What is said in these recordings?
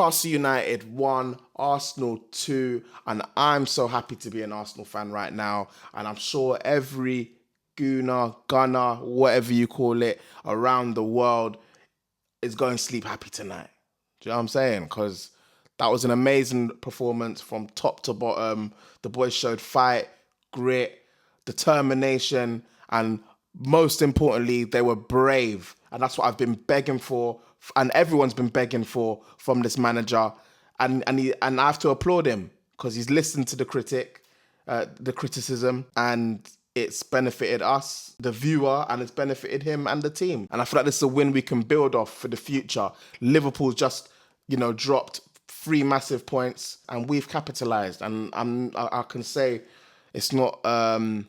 Newcastle United 1, Arsenal 2, and I'm so happy to be an Arsenal fan right now. And I'm sure every gunner, whatever you call it, around the world is going to sleep happy tonight. Do you know what I'm saying? Because that was an amazing performance from top to bottom. The boys showed fight, grit, determination, and most importantly, they were brave. And that's what I've been begging for, and everyone's been begging for from this manager. And I have to applaud him because he's listened to the criticism, and it's benefited us, the viewer, and it's benefited him and the team. And I feel like this is a win we can build off for the future. Liverpool just, dropped 3 massive points, and we've capitalised. And I can say it's not a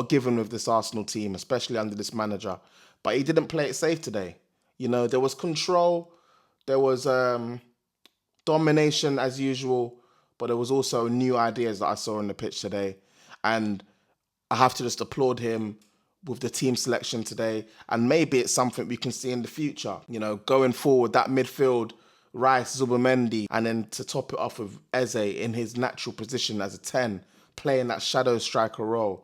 given with this Arsenal team, especially under this manager. But he didn't play it safe today. There was control, there was domination as usual, but there was also new ideas that I saw on the pitch today. And I have to just applaud him with the team selection today. And maybe it's something we can see in the future. Going forward, that midfield, Rice, Zubimendi, and then to top it off with Eze in his natural position as a 10, playing that shadow striker role.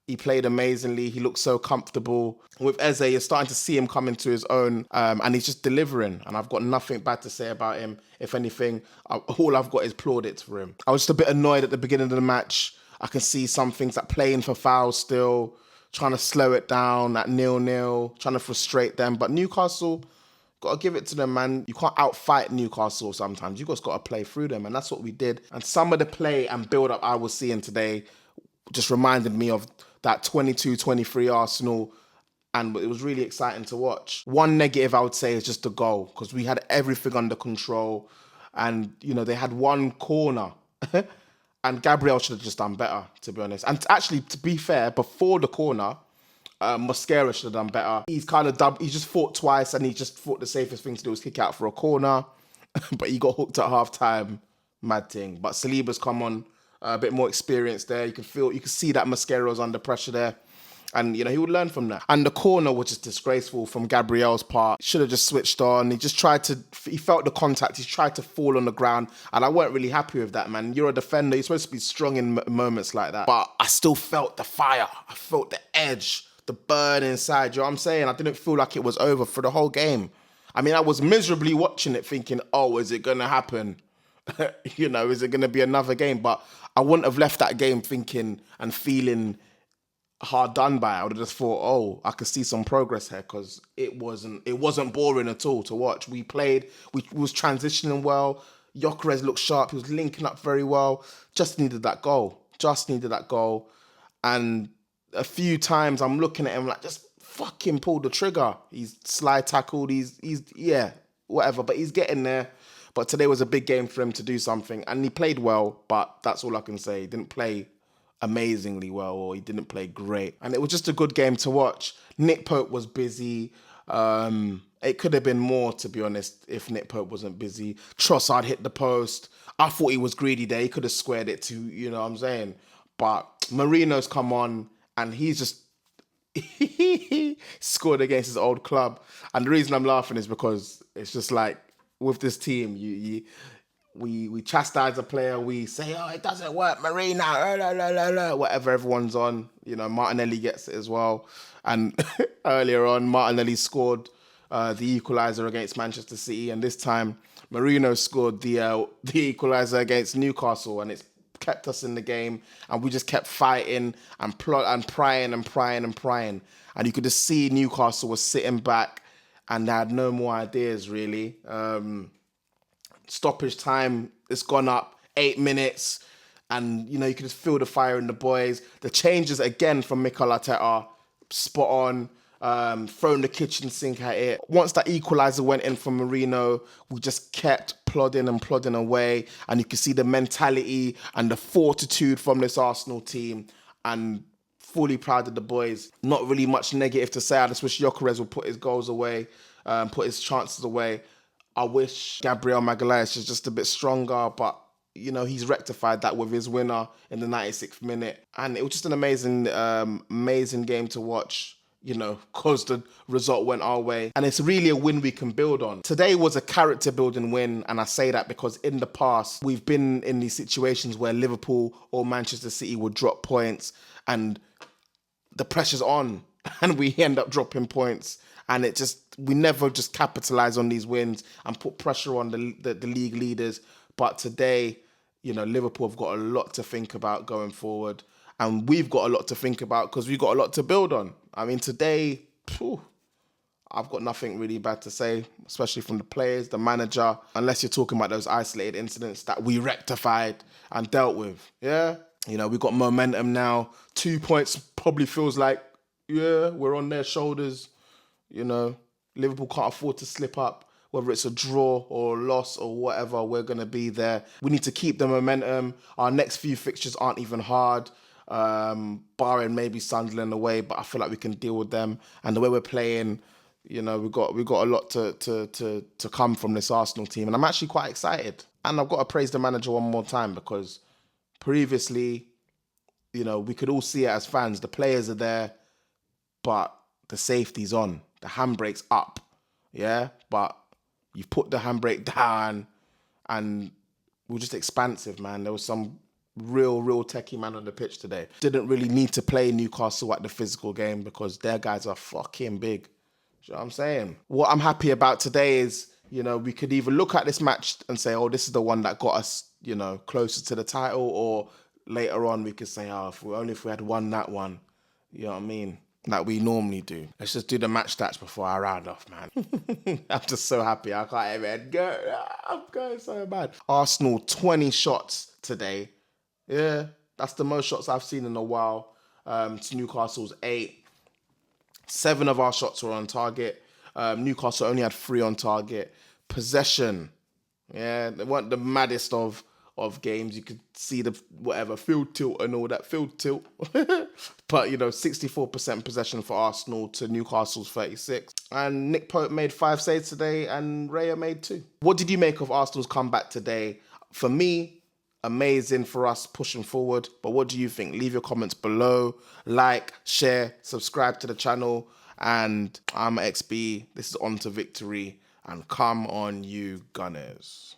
He played amazingly. He looked so comfortable. With Eze, you're starting to see him come into his own, and he's just delivering. And I've got nothing bad to say about him. If anything, all I've got is plaudits for him. I was just a bit annoyed at the beginning of the match. I can see some things like playing for fouls still, trying to slow it down at 0-0, trying to frustrate them. But Newcastle, got to give it to them, man. You can't outfight Newcastle sometimes. You just got to play through them, and that's what we did. And some of the play and build-up I was seeing today just reminded me of that 22-23 Arsenal, and it was really exciting to watch. One negative I would say is just the goal, because we had everything under control, and they had one corner, and Gabriel should have just done better, to be honest. And actually, to be fair, before the corner, Mosquera should have done better. He just fought twice, and he just thought the safest thing to do was kick out for a corner, but he got hooked at half time. Mad thing. But Saliba's come on. A bit more experience there. You can see that Mosquera was under pressure there. And, he would learn from that. And the corner was just disgraceful from Gabriel's part. Should have just switched on. He felt the contact. He tried to fall on the ground. And I weren't really happy with that, man. You're a defender. You're supposed to be strong in moments like that. But I still felt the fire. I felt the edge, the burn inside. You know what I'm saying? I didn't feel like it was over for the whole game. I mean, I was miserably watching it thinking, is it going to happen? Is it going to be another game? But I wouldn't have left that game thinking and feeling hard done by. I would have just thought, I could see some progress here, because it wasn't boring at all to watch. We played, we was transitioning well. Gyökeres looked sharp. He was linking up very well. Just needed that goal. And a few times I'm looking at him like, just fucking pull the trigger. He's slide tackled. He's whatever, but he's getting there. But today was a big game for him to do something, and he played well, but that's all I can say. He didn't play amazingly well, or he didn't play great. And it was just a good game to watch. Nick Pope was busy. It could have been more, to be honest, if Nick Pope wasn't busy. Trossard hit the post. I thought he was greedy there. He could have squared it too, you know what I'm saying? But Marino's come on, and he's just scored against his old club. And the reason I'm laughing is because it's just like, with this team, we chastise a player, we say, it doesn't work, Marino, whatever everyone's on. Martinelli gets it as well. And earlier on, Martinelli scored the equaliser against Manchester City, and this time Marino scored the equaliser against Newcastle, and it's kept us in the game, and we just kept fighting and prying. And you could just see Newcastle was sitting back, and they had no more ideas, really. Stoppage time, it's gone up 8 minutes. And, you could just feel the fire in the boys. The changes, again, from Mikel Arteta, spot on. Throwing the kitchen sink at it. Once that equaliser went in from Marino, we just kept plodding away. And you could see the mentality and the fortitude from this Arsenal team. And fully proud of the boys. Not really much negative to say. I just wish Gyökeres would put his goals away, put his chances away. I wish Gabriel Magalhaes was just a bit stronger, but he's rectified that with his winner in the 96th minute. And it was just an amazing game to watch. because the result went our way. And it's really a win we can build on. Today was a character building win. And I say that because in the past, we've been in these situations where Liverpool or Manchester City would drop points and the pressure's on and we end up dropping points. And we never just capitalize on these wins and put pressure on the league leaders. But today, Liverpool have got a lot to think about going forward. And we've got a lot to think about because we've got a lot to build on. I mean, today, I've got nothing really bad to say, especially from the players, the manager, unless you're talking about those isolated incidents that we rectified and dealt with. Yeah? We've got momentum now. 2 points probably feels like, we're on their shoulders. Liverpool can't afford to slip up. Whether it's a draw or a loss or whatever, we're going to be there. We need to keep the momentum. Our next few fixtures aren't even hard, barring maybe Sunderland away, but I feel like we can deal with them. And the way we're playing, we've got a lot to come from this Arsenal team. And I'm actually quite excited. And I've got to praise the manager one more time because previously, we could all see it as fans. The players are there, but the safety's on. The handbrake's up. Yeah? But you've put the handbrake down and we're just expansive, man. There was some real techie man on the pitch today. Didn't really need to play Newcastle at the physical game because their guys are fucking big. You know what I'm saying? What I'm happy about today is, we could either look at this match and say, oh, this is the one that got us, closer to the title, or later on we could say, oh, if we had won that one, you know what I mean? Like we normally do. Let's just do the match stats before I round off, man. I'm just so happy. I can't even go. I'm going so bad. Arsenal, 20 shots today. Yeah, that's the most shots I've seen in a while. To Newcastle's 8. 7 of our shots were on target. Newcastle only had 3 on target. Possession. Yeah, they weren't the maddest of games. You could see the field tilt and all that field tilt. But 64% possession for Arsenal to Newcastle's 36. And Nick Pope made 5 saves today and Raya made 2. What did you make of Arsenal's comeback today? For me, amazing for us pushing forward. But what do you think? Leave your comments below. Like, share, subscribe to the channel. And I'm XB. This is On to Victory. And come on, you Gunners.